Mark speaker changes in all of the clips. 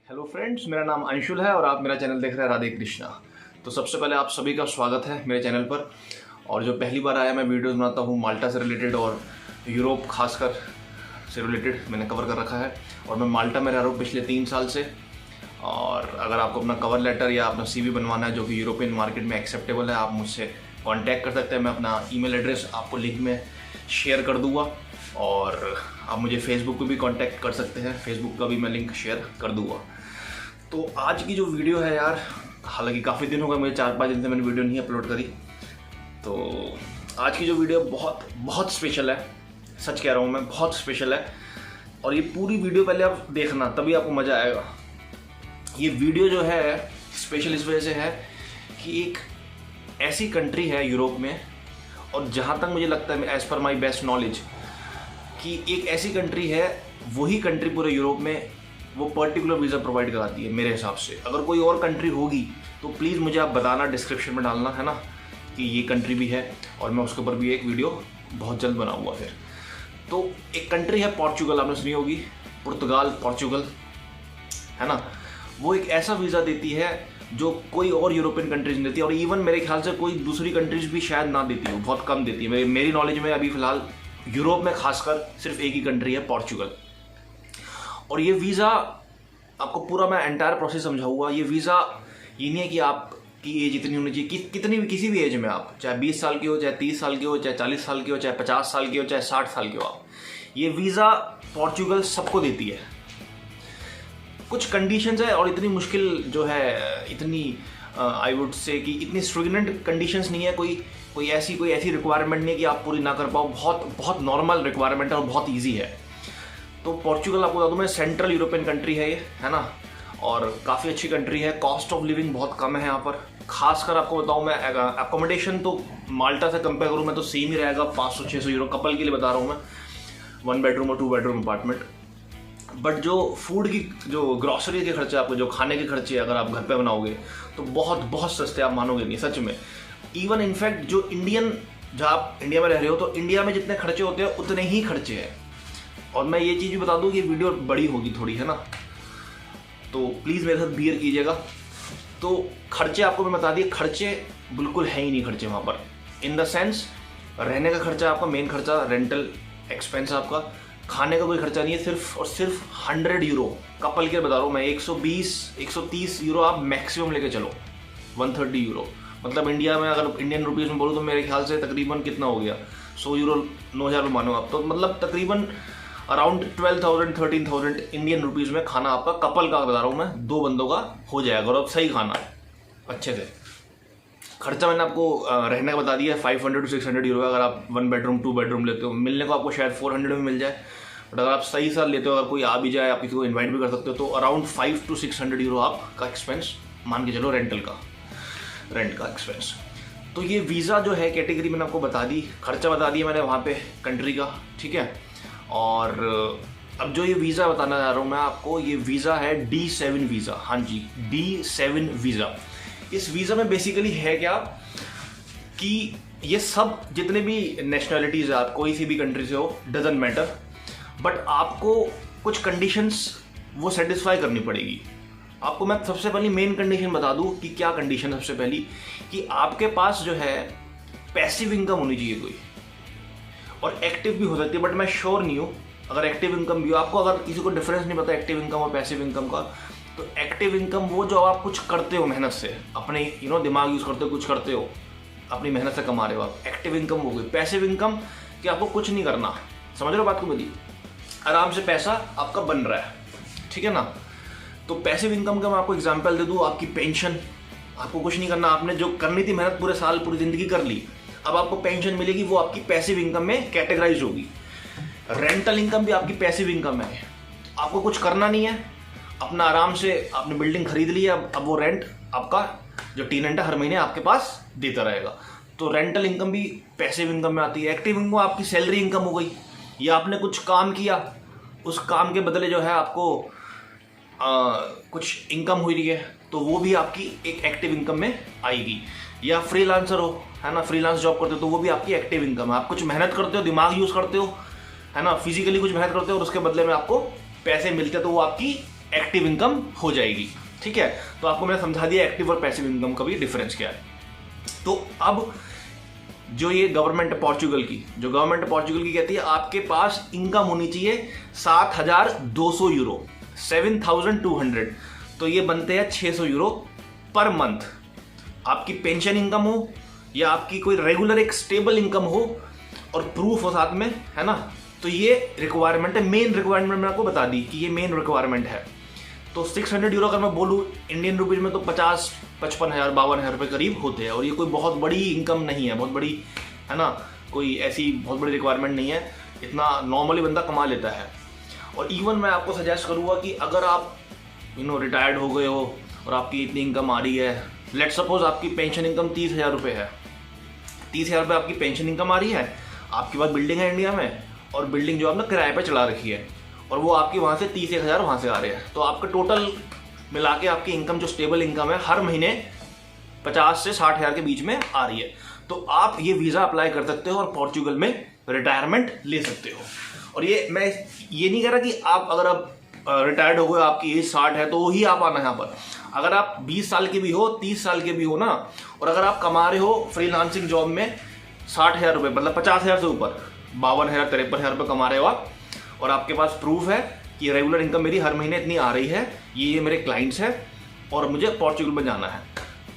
Speaker 1: Hello friends, मेरा नाम अंशुल है और आप मेरा चैनल देख रहे हैं राधे कृष्णा। तो सबसे पहले आप सभी का स्वागत है मेरे चैनल पर। और जो पहली बार आया, मैं वीडियोस बनाता हूँ माल्टा से रिलेटेड और यूरोप खासकर से रिलेटेड मैंने कवर कर रखा है। और मैं माल्टा में रह रहा हूँ पिछले 3 साल से। और अगर आपको अपना कवर लेटर या अपना CV बनवाना है जो कि यूरोपियन मार्केट में एक्सेप्टेबल है, आप मुझसे कॉन्टैक्ट कर सकते हैं। मैं अपना ईमेल एड्रेस आपको लिंक में शेयर कर दूँगा और आप मुझे फेसबुक पे भी कांटेक्ट कर सकते हैं, फेसबुक का भी मैं लिंक शेयर कर दूंगा। तो आज की जो वीडियो है यार, हालांकि काफ़ी दिन हो गए मुझे, 4-5 दिन से मैंने वीडियो नहीं अपलोड करी। तो आज की जो वीडियो बहुत बहुत स्पेशल है, सच कह रहा हूँ मैं, बहुत स्पेशल है। और ये पूरी वीडियो पहले आप देखना, तभी आपको मज़ा आएगा। ये वीडियो जो है स्पेशल इस वजह से है कि एक ऐसी कंट्री है यूरोप में, और जहाँ तक मुझे लगता है as per my best knowledge कि एक ऐसी कंट्री है, वही कंट्री पूरे यूरोप में वो पर्टिकुलर वीज़ा प्रोवाइड कराती है मेरे हिसाब से। अगर कोई और कंट्री होगी तो प्लीज़ मुझे आप बताना, डिस्क्रिप्शन में डालना, है ना, कि ये कंट्री भी है, और मैं उसके ऊपर भी एक वीडियो बहुत जल्द बनाऊंगा। फिर तो एक कंट्री है पोर्चुगल, आपने सुनी होगी, पुर्तगाल, पोर्चुगल, है ना। वो एक ऐसा वीज़ा देती है जो कोई और यूरोपियन कंट्रीज नहीं देती, और इवन मेरे ख्याल से कोई दूसरी कंट्रीज भी शायद ना देती हो, बहुत कम देती है। मेरी नॉलेज में अभी फ़िलहाल यूरोप में खासकर सिर्फ एक ही कंट्री है, पोर्चुगल। और ये वीज़ा आपको पूरा मैं एंटायर प्रोसेस समझाऊंगा। ये वीज़ा ये नहीं है कि आपकी एज इतनी होनी चाहिए, कितनी भी, किसी भी एज में आप, चाहे 20 साल की हो, चाहे 30 साल की हो, चाहे 40 साल की हो, चाहे 50 साल की हो, चाहे 60 साल की हो, आप ये वीज़ा पोर्चुगल सबको देती है। कुछ कंडीशंस है, और इतनी मुश्किल जो है, इतनी आई वुड से कि इतनी स्ट्रिगनेंट कंडीशंस नहीं है। कोई ऐसी रिक्वायरमेंट नहीं है कि आप पूरी ना कर पाओ। बहुत बहुत नॉर्मल रिक्वायरमेंट है और बहुत ईजी है। तो पोर्चुगल आपको बता दूं मैं, सेंट्रल यूरोपियन कंट्री है ये, है ना, और काफ़ी अच्छी कंट्री है। कॉस्ट ऑफ लिविंग बहुत कम है यहाँ पर। खासकर आपको बताऊं मैं, अकोमोडेशन तो माल्टा से कंपेयर करूँ मैं तो सेम ही रहेगा, 500-600 यूरो कपल के लिए बता रहा हूँ मैं, 1 बेडरूम और 2 बेडरूम अपार्टमेंट। बट जो फूड की, जो ग्रॉसरी के खर्चे, आपको जो खाने के खर्चे अगर आप घर पे बनाओगे तो बहुत बहुत सस्ते, आप मानोगे नहीं सच में। इवन इनफैक्ट जो जहाँ आप इंडिया में रह रहे हो, तो इंडिया में जितने खर्चे होते हैं उतने ही खर्चे हैं। और मैं ये चीज़ भी बता दूं कि वीडियो बड़ी होगी थोड़ी, है ना, तो प्लीज़ मेरे साथ बियर कीजिएगा। तो खर्चे आपको मैं बता दिए, खर्चे बिल्कुल है ही नहीं खर्चे वहाँ पर, इन द सेंस रहने का खर्चा आपका, मेन खर्चा रेंटल एक्सपेंस आपका, खाने का कोई खर्चा नहीं है। सिर्फ और सिर्फ 100 यूरो कपल के बता रहा हूँ मैं, 120-130 यूरो आप मैक्सिमम लेके चलो, 130 यूरो। मतलब इंडिया में अगर इंडियन रुपीज़ में बोलूँ तो मेरे ख्याल से तकरीबन कितना हो गया, 100 यूरो 9,000 मानो आप, तो मतलब तकरीबन अराउंड 12,000-13,000 इंडियन रुपीज़ में खाना आपका, कपल का बता रहा हूँ मैं, 2 बंदों का हो जाएगा, और अब सही खाना अच्छे से। खर्चा मैंने आपको रहने का बता दिया है, 500-600 यूरो। अगर आप 1 बेडरूम 2 बेडरूम लेते हो, मिलने को आपको शायद 400 में मिल जाए, बट अगर आप सही साल लेते हो, अगर कोई आ भी जाए, आप किसी को इन्वाइट भी कर सकते हो, तो अराउंड 500-600 यूरो आपका एक्सपेंस मान के चलो, रेंट का एक्सपेंस। तो ये वीज़ा जो है कैटेगरी मैंने आपको बता दी, खर्चा बता दिया मैंने वहाँ पे कंट्री का, ठीक है। और अब जो ये वीज़ा बताना चाह रहा हूँ मैं आपको, ये वीज़ा है D7 वीज़ा। हाँ जी, D7 वीज़ा। इस वीज़ा में बेसिकली है क्या कि ये सब जितने भी नेशनलिटीज़ है, आप कोई सी भी कंट्री से हो, डजेंट मैटर, बट आपको कुछ कंडीशंस वो सेटिस्फाई करनी पड़ेगी। आपको मैं सबसे पहली मेन कंडीशन बता दूं कि क्या कंडीशन। सबसे पहली कि आपके पास जो है पैसिव इनकम होनी चाहिए कोई, और एक्टिव भी हो सकती है, बट मैं श्योर नहीं हूँ अगर एक्टिव इनकम भी हो। आपको अगर किसी को डिफरेंस नहीं पता एक्टिव इनकम और पैसिव इनकम का, तो एक्टिव इनकम वो जो आप कुछ करते हो मेहनत से, अपने दिमाग यूज़ करते हो, कुछ करते हो, अपनी मेहनत से कमा रहे हो आप, एक्टिव इनकम हो गई। पैसिव इनकम कि आपको कुछ नहीं करना, समझ रहे हो बात को मेरी, आराम से पैसा आपका बन रहा है, ठीक है ना। तो पैसिव इनकम का मैं आपको एग्जांपल दे दूँ, आपकी पेंशन, आपको कुछ नहीं करना, आपने जो करनी थी मेहनत पूरे साल पूरी ज़िंदगी कर ली, अब आपको पेंशन मिलेगी, वो आपकी पैसिव इनकम में कैटेगराइज होगी। रेंटल इनकम भी आपकी पैसिव इनकम है, आपको कुछ करना नहीं है, अपना आराम से आपने बिल्डिंग खरीद ली है, अब वो रेंट आपका जो टेनेंट है हर महीने आपके पास देता रहेगा। तो रेंटल इनकम भी पैसिव इनकम में आती है। एक्टिव इनकम आपकी सैलरी इनकम हो गई, या आपने कुछ काम किया, उस काम के बदले जो है आपको कुछ इनकम हुई रही है, तो वो भी आपकी एक एक्टिव इनकम में आएगी। या फ्रीलांसर हो, है ना, फ्रीलांस जॉब करते हो, तो वो भी आपकी एक्टिव इनकम है। आप कुछ मेहनत करते हो, दिमाग यूज़ करते हो, है ना, फिजिकली कुछ मेहनत करते हो, और उसके बदले में आपको पैसे मिलते हैं, तो वो आपकी एक्टिव इनकम हो जाएगी। ठीक है, तो आपको मैंने समझा दिया एक्टिव और पैसिव इनकम का भी डिफरेंस क्या है। तो अब जो ये गवर्नमेंट पोर्चुगल की कहती है आपके पास इनकम होनी चाहिए 7,200 यूरो, 7,200, तो ये बनते हैं 600 यूरो पर मंथ। आपकी पेंशन इनकम हो या आपकी कोई रेगुलर एक स्टेबल इनकम हो और प्रूफ हो साथ में, है ना, तो ये रिक्वायरमेंट है। मेन रिक्वायरमेंट मैंने आपको बता दी कि ये मेन रिक्वायरमेंट है। तो 600 यूरो अगर मैं बोलूँ इंडियन रुपीज में तो 55,000 52,000 रुपये करीब होते हैं, और ये कोई बहुत बड़ी इनकम नहीं है, बहुत बड़ी, है ना, कोई ऐसी बहुत बड़ी रिक्वायरमेंट नहीं है, इतना नॉर्मली बंदा कमा लेता है। और इवन मैं आपको सजेस्ट करूँगा कि अगर आप रिटायर्ड हो गए हो और आपकी इतनी इनकम आ रही है, लेट सपोज आपकी पेंशन इनकम 30,000 रुपये है, 30,000 रुपये आपकी पेंशन इनकम आ रही है, आपके पास बिल्डिंग है इंडिया में, और बिल्डिंग जो आपने किराए पे चला रखी है, और वो आपकी वहाँ से 30,000 वहाँ से आ रहे हैं, तो आपका टोटल मिला के आपकी इनकम जो स्टेबल इनकम है हर महीने 50 से 60,000 के बीच में आ रही है। तो आप ये वीज़ा अप्लाई कर सकते हो और पोर्चुगल में रिटायरमेंट ले सकते हो। और ये मैं ये नहीं कह रहा कि आप अगर आप रिटायर्ड हो गए, आपकी एज 60 है, तो ही आप आना यहाँ पर। अगर आप 20 साल के भी हो, 30 साल के भी हो ना, और अगर आप कमा रहे हो फ्रीलांसिंग जॉब में 60,000 रुपये, मतलब 50,000 से ऊपर, 52,000 53,000 रुपये कमा रहे हो आप, और आपके पास प्रूफ है कि रेगुलर इनकम मेरी हर महीने इतनी आ रही है, ये मेरे क्लाइंट्स हैं और मुझे पोर्चुगल में जाना है,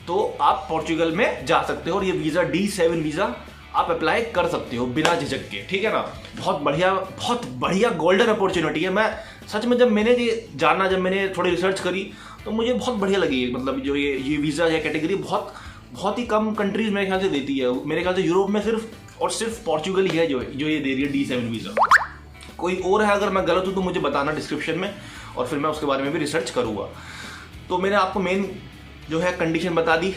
Speaker 1: तो आप पोर्चुगल में जा सकते हो। और ये वीज़ा D7 वीज़ा आप अप्लाई कर सकते हो बिना झिझक के। ठीक है ना, बहुत बढ़िया गोल्डन अपॉर्चुनिटी है। मैं सच में जब मैंने ये जाना, जब मैंने थोड़ी रिसर्च करी, तो मुझे बहुत बढ़िया लगी। मतलब जो ये वीज़ा है कैटेगरी बहुत ही कम कंट्रीज मेरे ख्याल से देती है। मेरे ख्याल से यूरोप में सिर्फ पोर्चुगल ही है जो ये दे रही है D7 वीज़ा। कोई और है, अगर मैं गलत हूँ तो मुझे बताना डिस्क्रिप्शन में, और फिर मैं उसके बारे में भी रिसर्च करूँगा। तो मैंने आपको मेन जो है कंडीशन बता दी,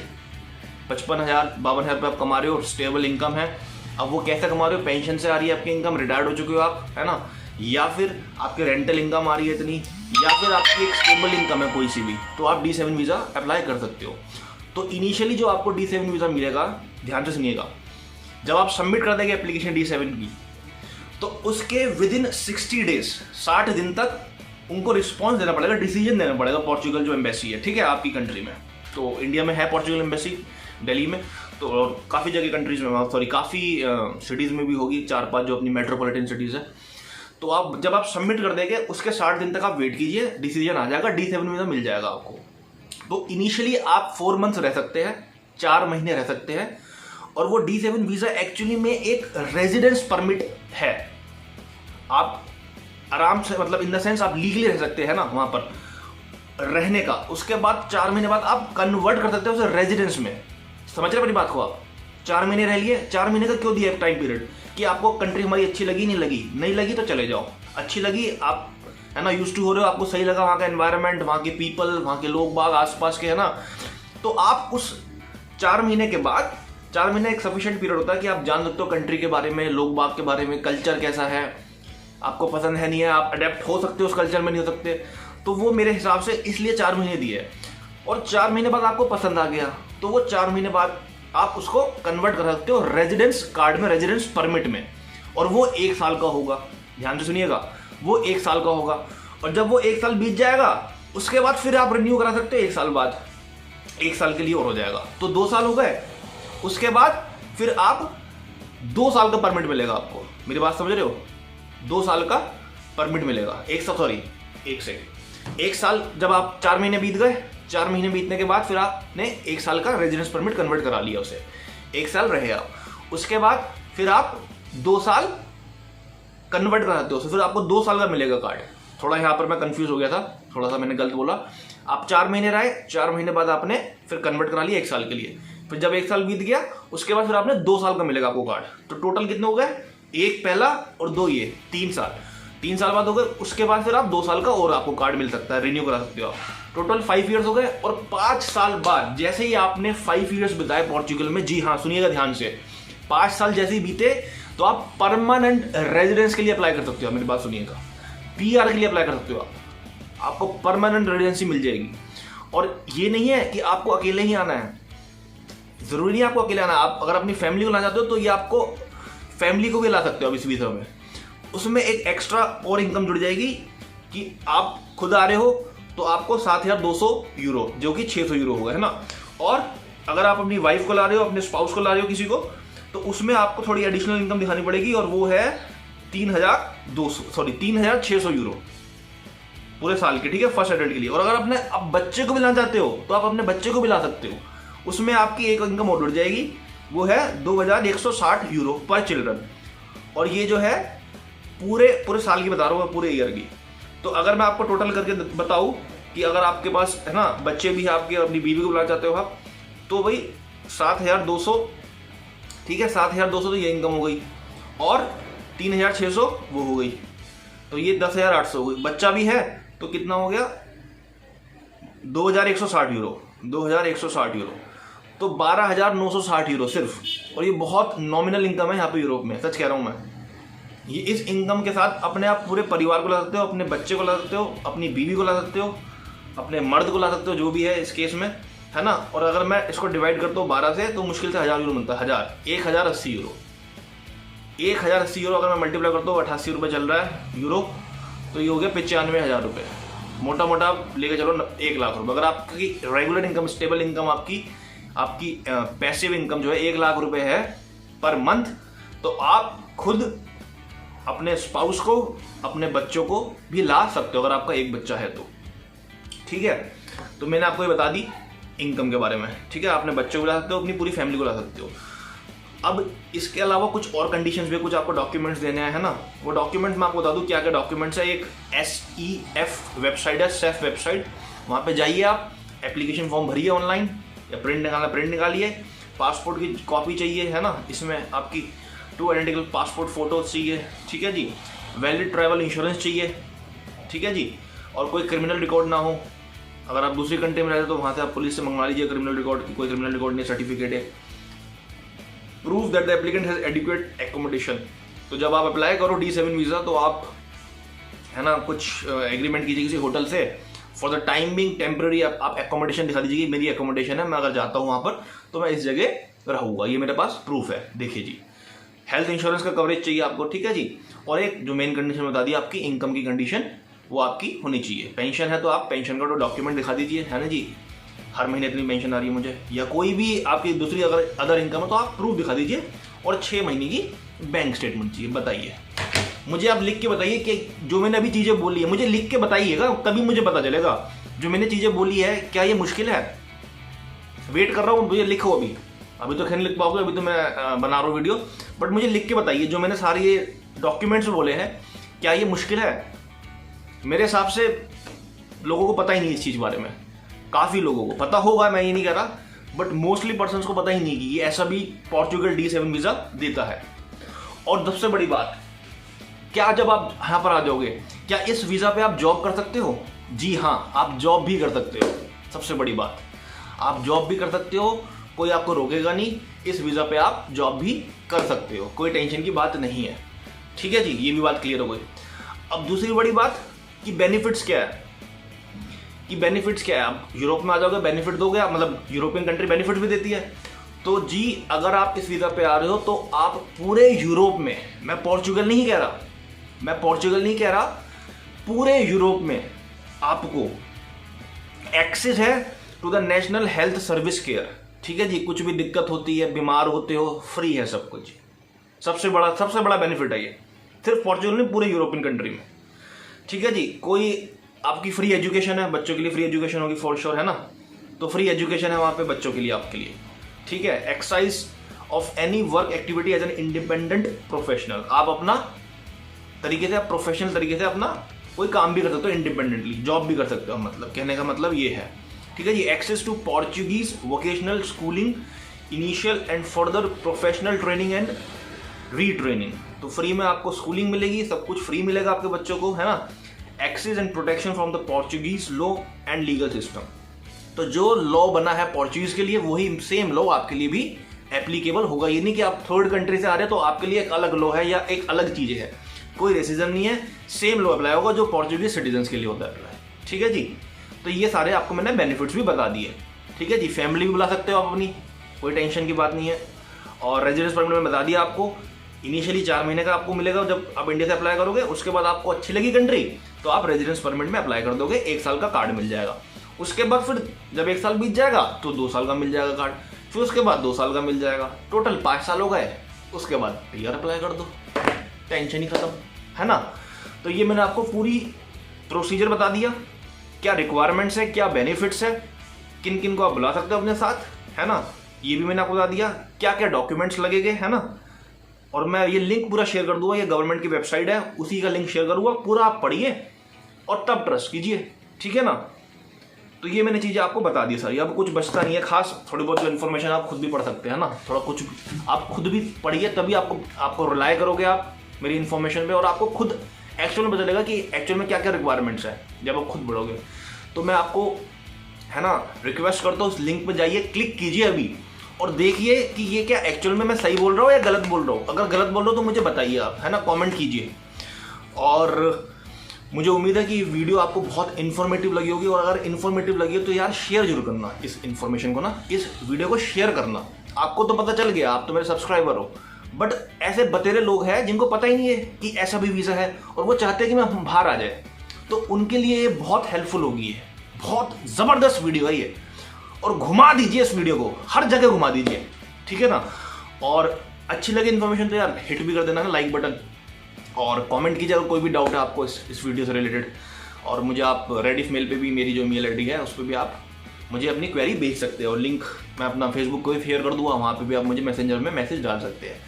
Speaker 1: 55,000 52,000 रुपये आप कमा रहे हो, स्टेबल इनकम है। अब वो कैसे कमा रहे हो, पेंशन से आ रही है आपकी इनकम, रिटायर्ड हो चुके हो आप, है ना, या फिर आपके रेंटल इनकम आ रही है इतनी, या फिर आपकी एक स्टेबल इनकम है कोई सी भी, तो आप D7 वीज़ा अप्लाई कर सकते हो। तो इनिशियली जो आपको D7 वीज़ा मिलेगा, ध्यान से सुनिएगा, जब आप सबमिट कर देंगे एप्लीकेशन D7 की, तो उसके विदिन 60 डेज, 60 दिन तक उनको रिस्पॉन्स देना पड़ेगा, डिसीजन देना पड़ेगा पोर्चुगल जो एम्बेसी है, ठीक है, आपकी कंट्री में। तो इंडिया में है पोर्चुगल एम्बेसी दिल्ली में, तो काफ़ी जगह कंट्रीज में, सॉरी काफ़ी सिटीज़ में भी होगी, 4-5 जो अपनी मेट्रोपॉलिटन सिटीज़ है। तो आप जब आप सबमिट कर देंगे उसके 60 दिन तक आप वेट कीजिए, डिसीजन आ जाएगा, D7 वीज़ा मिल जाएगा आपको। तो इनिशियली आप 4 मंथ्स रह सकते हैं, 4 महीने रह सकते हैं, और वो D7 वीज़ा एक्चुअली में एक रेजिडेंस परमिट है। आप आराम से, मतलब इन द सेंस आप लीगली रह सकते हैं ना वहाँ पर रहने का। उसके बाद 4 महीने बाद आप कन्वर्ट कर सकते हो उसे रेजिडेंस में। समझ रहे अपनी बात को आप? 4 महीने रह लिए, 4 महीने का क्यों दिया टाइम पीरियड, कि आपको कंट्री हमारी अच्छी लगी, नहीं लगी तो चले जाओ, अच्छी लगी आप, है ना, यूज टू हो रहे हो, आपको सही लगा वहाँ का एनवायरनमेंट, वहाँ के पीपल, वहाँ के लोग बाग आसपास के, है ना, तो आप उस 4 महीने के बाद, 4 महीने एक सफिशिएंट पीरियड होता है कि आप जान सकते हो कंट्री के बारे में, लोग बाग के बारे में, कल्चर कैसा है, आपको पसंद है नहीं है, आप अडेप्ट हो सकते हो उस कल्चर में, नहीं हो सकते। तो वो मेरे हिसाब से इसलिए 4 महीने दिए। और 4 महीने बाद आपको पसंद आ गया तो वो 4 महीने बाद आप उसको कन्वर्ट कर सकते हो रेजिडेंस कार्ड में, रेजिडेंस परमिट में, और वो 1 साल का होगा। ध्यान से सुनिएगा, वो 1 साल का होगा। और जब वो 1 साल बीत जाएगा उसके बाद फिर आप रिन्यू करा सकते हो 1 साल बाद, 1 साल के लिए और हो जाएगा, तो 2 साल हो गए। उसके बाद फिर आप 2 साल का परमिट मिलेगा आपको। मेरी बात समझ रहे हो? 2 साल का परमिट मिलेगा। 1 साल जब आप 4 महीने बीत गए, 4 महीने बीतने के बाद फिर आपने 1 साल का रेजिडेंस परमिट कन्वर्ट करा लिया, उसे 1 साल रहे आप। उसके बाद फिर आप 2 साल कन्वर्ट कराते हो, फिर आपको 2 साल का मिलेगा कार्ड। थोड़ा यहाँ पर मैं कंफ्यूज हो गया था, थोड़ा सा मैंने गलत बोला। आप 4 महीने रहे, 4 महीने बाद आपने फिर कन्वर्ट करा लिया 1 साल के लिए। फिर जब 1 साल बीत गया उसके बाद फिर आपने 2 साल का मिलेगा आपको कार्ड। तो टोटल कितने हो गए? 1 पहला और 2 ये, 3 साल। 3 साल बाद हो गए, उसके बाद फिर आप 2 साल का और आपको कार्ड मिल सकता है, रिन्यू करा सकते हो आप। टोटल 5 ईयर्स हो गए। और 5 साल बाद जैसे ही आपने 5 ईयर्स बिताए पोर्चुगल में, जी हाँ सुनिएगा ध्यान से, 5 साल जैसे ही बीते तो आप परमानेंट रेजिडेंस के लिए अप्लाई कर सकते हो। मेरी बात सुनिएगा, PR के लिए अप्लाई कर सकते हो आपको परमानेंट रेजिडेंसी मिल जाएगी। और ये नहीं है कि आपको अकेले ही आना है, जरूरी नहीं आपको अकेले आना। आप अगर अपनी फैमिली को ला चाहते हो तो ये आपको फैमिली को भी ला सकते हो इस वीज़ा में। उसमें एक एक्स्ट्रा और इनकम जुड़ जाएगी कि आप खुद आ रहे हो तो आपको 7,200 यूरो, जो कि 600 यूरो होगा, है ना। और अगर आप अपनी वाइफ को ला रहे हो, अपने स्पाउस को ला रहे हो किसी को, तो उसमें आपको थोड़ी एडिशनल इनकम दिखानी पड़ेगी, और वो है 3,600 यूरो पूरे साल के, ठीक है, फर्स्ट एडल्ट के लिए। और अगर अपने अब बच्चे को भी लाना चाहते हो तो आप अपने बच्चे को भी ला सकते हो, उसमें आपकी एक इनकम और जुड़ जाएगी, वो है 2,160 यूरो पर चिल्ड्रन। और ये जो है पूरे साल की बता रहा हूँ मैं, पूरे ईयर की। तो अगर मैं आपको टोटल करके बताऊँ कि अगर आपके पास, है ना, बच्चे भी है आपके, अपनी बीवी को बुलाना चाहते हो आप, तो भाई 7,200, ठीक है, 7,200 तो ये इनकम हो गई, और 3,600 वो हो गई, तो ये 10,800 हो गई। बच्चा भी है तो कितना हो गया, 2,160 यूरो, 2,160 यूरो, तो 12,960 यूरो सिर्फ। और ये बहुत नॉमिनल इनकम है यहाँ पे यूरोप में, सच कह रहा हूँ मैं। ये इस इनकम के साथ अपने आप पूरे परिवार को ला सकते हो, अपने बच्चे को ला सकते हो, अपनी बीवी को ला सकते हो, अपने मर्द को ला सकते हो, जो भी है इस केस में, है ना। और अगर मैं इसको डिवाइड करता हूँ 12 से, तो मुश्किल से 1,000 यूरो मिलता है, 1,080 यूरो। 1,080 यूरो अगर मैं मल्टीप्लाई करता हूँ, 88 रुपये चल रहा है यूरो, तो ये हो गया 95,000 रुपये, मोटा मोटा लेके चलो 1 लाख रुपये। अगर आपकी रेगुलर इनकम, स्टेबल इनकम, आपकी पैसिव इनकम जो है 1 लाख रुपये है पर मंथ, तो आप खुद अपने स्पाउस को, अपने बच्चों को भी ला सकते हो, अगर आपका एक बच्चा है तो, ठीक है। तो मैंने आपको ये बता दी इनकम के बारे में, ठीक है। अपने बच्चों को ला सकते हो, अपनी पूरी फैमिली को ला सकते हो। अब इसके अलावा कुछ और कंडीशंस भी, कुछ आपको डॉक्यूमेंट्स देने हैं, है ना। वो डॉक्यूमेंट्स मैं आपको बता दूं क्या क्या डॉक्यूमेंट्स है। एक SEF वेबसाइट है, सेफ वेबसाइट, वहाँ पे जाइए आप, एप्लीकेशन फॉर्म भरिए ऑनलाइन, या प्रिंट निकालिए, पासपोर्ट की कॉपी चाहिए, है ना। इसमें आपकी 2 आइडेंटिकल पासपोर्ट फोटो चाहिए, ठीक है जी। वैलिड ट्रैवल इंश्योरेंस चाहिए, ठीक है जी। और कोई क्रिमिनल रिकॉर्ड ना हो, अगर आप दूसरी कंट्री में रहते हो तो वहाँ से आप पुलिस से मंगवा लीजिए क्रिमिनल रिकॉर्ड की, कोई क्रिमिनल रिकॉर्ड नहीं, सर्टिफिकेट है। Proof that the applicant has adequate accommodation, तो जब आप अप्लाई करो D7 वीज़ा, तो आप, है ना, कुछ एग्रीमेंट कीजिए किसी होटल से, for the time being temporary आप एकोमोडेशन दिखा दीजिए कि मेरी एकोमोडेशन है, मैं अगर जाता हूँ वहाँ पर तो मैं इस जगह रहूँगा, ये मेरे पास प्रूफ है, देखिए जी। हेल्थ इंश्योरेंस का कवरेज चाहिए आपको, ठीक है जी। और एक जो मेन कंडीशन बता दी आपकी, इनकम की कंडीशन वो आपकी होनी चाहिए। पेंशन है तो आप पेंशन का तो डॉक्यूमेंट दिखा दीजिए, है ना जी, हर महीने इतनी पेंशन आ रही है मुझे, या कोई भी आपकी दूसरी अगर अदर इनकम है तो आप प्रूफ दिखा दीजिए, और 6 महीने की बैंक स्टेटमेंट चाहिए। बताइए मुझे, आप लिख के बताइए कि जो मैंने अभी चीज़ें बोली है, मुझे लिख के बताइएगा, तभी मुझे पता चलेगा जो मैंने चीज़ें बोली है क्या ये मुश्किल है। वेट कर रहा हूँ, मुझे लिखो, अभी तो खैर नहीं लिख पाओगे, अभी तो मैं बना रहा हूँ वीडियो, बट मुझे लिख के बताइए जो मैंने सारे ये डॉक्यूमेंट्स बोले हैं क्या ये मुश्किल है। मेरे हिसाब से लोगों को पता ही नहीं इस चीज़ के बारे में, काफ़ी लोगों को पता होगा, मैं ये नहीं कह रहा, बट मोस्टली पर्सन्स को पता ही नहीं कि ये ऐसा भी पोर्चुगल D7 वीज़ा देता है। और सबसे बड़ी बात, क्या जब आप यहाँ पर आ जाओगे, क्या इस वीज़ा पे आप जॉब कर सकते हो? जी हाँ, आप जॉब भी कर सकते हो। सबसे बड़ी बात, आप जॉब भी कर सकते हो, कोई आपको रोकेगा नहीं, इस वीज़ा पे आप जॉब भी कर सकते हो, कोई टेंशन की बात नहीं है, ठीक है जी। ये भी बात क्लियर हो गई। अब दूसरी बड़ी बात कि बेनिफिट्स क्या है, कि बेनिफिट्स क्या है। आप यूरोप में आ जाओगे, बेनिफिट दोगे आप, मतलब यूरोपियन कंट्री बेनिफिट भी देती है। तो जी अगर आप इस वीज़ा पे आ रहे हो तो आप पूरे यूरोप में, मैं पोर्चुगल नहीं कह रहा, पूरे यूरोप में आपको एक्सेस है to the national health service care, ठीक है जी। कुछ भी दिक्कत होती है, बीमार होते हो, फ्री है सब कुछ। सबसे बड़ा बेनिफिट है ये, सिर्फ पोर्चुगल नहीं, पूरे यूरोपियन कंट्री में, ठीक है जी। कोई आपकी फ्री एजुकेशन है, बच्चों के लिए फ्री एजुकेशन होगी फॉर श्योर, है ना। तो फ्री एजुकेशन है वहाँ पे बच्चों के लिए, आपके लिए, ठीक है। Exercise of any work activity as an independent professional, आप अपना तरीके से, आप प्रोफेशनल तरीके से अपना कोई काम भी कर सकते हो, इंडिपेंडेंटली जॉब भी कर सकते हो, मतलब कहने का मतलब ये है, ठीक है जी। Access to Portuguese vocational schooling, initial and further professional training and retraining, तो फ्री में आपको स्कूलिंग मिलेगी, सब कुछ फ्री मिलेगा आपके बच्चों को, है ना। Access and protection from the Portuguese law and legal system, तो जो लॉ बना है पोर्चुगीज के लिए वही सेम लॉ आपके लिए भी एप्लीकेबल होगा। ये नहीं कि आप थर्ड कंट्री से आ रहे हैं तो आपके लिए एक अलग लॉ है या एक अलग चीज़ है, कोई रेसिज्म नहीं है, सेम लॉ अप्लाई होगा जो पोर्चुगीज सिटीजन के लिए होता है अप्लाई, ठीक है जी। तो ये सारे आपको मैंने बेनिफिट्स भी बता दिए, ठीक है जी। फैमिली भी बुला सकते हो आप अपनी, कोई टेंशन की बात नहीं है। और रेजिडेंस परमिट में बता दिया आपको इनिशियली 4 महीने का आपको मिलेगा जब आप इंडिया से अप्लाई करोगे। उसके बाद आपको अच्छी लगी कंट्री तो आप रेजिडेंस परमिट में अप्लाई कर दोगे, 1 साल का कार्ड मिल जाएगा। उसके बाद फिर जब 1 साल बीत जाएगा तो 2 साल का मिल जाएगा कार्ड, फिर उसके बाद 2 साल का मिल जाएगा, टोटल 5 साल हो गए। उसके बाद PR अप्लाई कर दो, टेंशन ही खत्म, है ना। तो ये मैंने आपको पूरी प्रोसीजर बता दिया, क्या रिक्वायरमेंट्स है, क्या बेनिफिट्स है, किन किन को आप बुला सकते हो अपने साथ, है ना। ये भी मैंने आपको बता दिया क्या क्या डॉक्यूमेंट्स लगेंगे, है ना। और मैं ये लिंक पूरा शेयर कर दूंगा, ये गवर्नमेंट की वेबसाइट है, उसी का लिंक शेयर करूंगा, पूरा आप पढ़िए और तब ट्रस्ट कीजिए, ठीक है ना। तो ये मैंने चीज़ें आपको बता दी सारी, अब कुछ बचता नहीं है खास। थोड़ी बहुत जो इन्फॉर्मेशन आप खुद भी पढ़ सकते हैं ना, थोड़ा कुछ आप खुद भी पढ़िए, तभी आपको रिलाय करोगे आप मेरी इन्फॉर्मेशन पे, और आपको खुद एक्चुअल में पता चलेगा कि एक्चुअल में क्या क्या रिक्वायरमेंट्स है जब आप खुद पढ़ोगे। तो मैं आपको, है ना, रिक्वेस्ट करता हूँ उस लिंक पे जाइए, क्लिक कीजिए अभी और देखिए कि ये क्या एक्चुअल में मैं सही बोल रहा हूँ या गलत बोल रहा हूँ। अगर गलत बोल रहा हूँ तो मुझे बताइए आप, है ना, कमेंट कीजिए। और मुझे उम्मीद है कि वीडियो आपको बहुत इन्फॉर्मेटिव लगी होगी, और अगर इन्फॉर्मेटिव लगी हो तो यार शेयर जरूर करना इस इन्फॉर्मेशन को ना, इस वीडियो को शेयर करना। आपको तो पता चल गया, आप तो मेरे सब्सक्राइबर हो, बट ऐसे बतेरे लोग हैं जिनको पता ही नहीं है कि ऐसा भी वीज़ा है और वो चाहते हैं कि मैं बाहर आ जाए, तो उनके लिए ये बहुत हेल्पफुल होगी। ये बहुत ज़बरदस्त वीडियो है ये, और घुमा दीजिए इस वीडियो को, हर जगह घुमा दीजिए, ठीक है ना। और अच्छी लगे इन्फॉर्मेशन तो यार हिट भी कर देना ना लाइक बटन, और कमेंट कीजिए अगर कोई भी डाउट है आपको इस वीडियो से रिलेटेड। और मुझे आप रेडिफ मेल पे भी, मेरी जो मेल ID है उस पर भी आप मुझे अपनी क्वेरी भेज सकते हैं, और लिंक मैं अपना फेसबुक को भी शेयर कर दूँगा, वहाँ पे भी आप मुझे मैसेंजर में मैसेज डाल सकते हैं।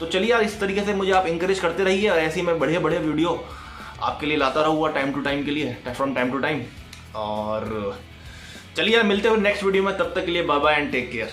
Speaker 1: तो चलिए यार, इस तरीके से मुझे आप इंकरेज करते रहिए, और ऐसे ही मैं बढ़िया बढ़िया वीडियो आपके लिए लाता रहूँगा टाइम टू टाइम के लिए, फ्रॉम टाइम टू टाइम। और चलिए यार, मिलते हुए नेक्स्ट वीडियो में, तब तक के लिए bye bye and take care.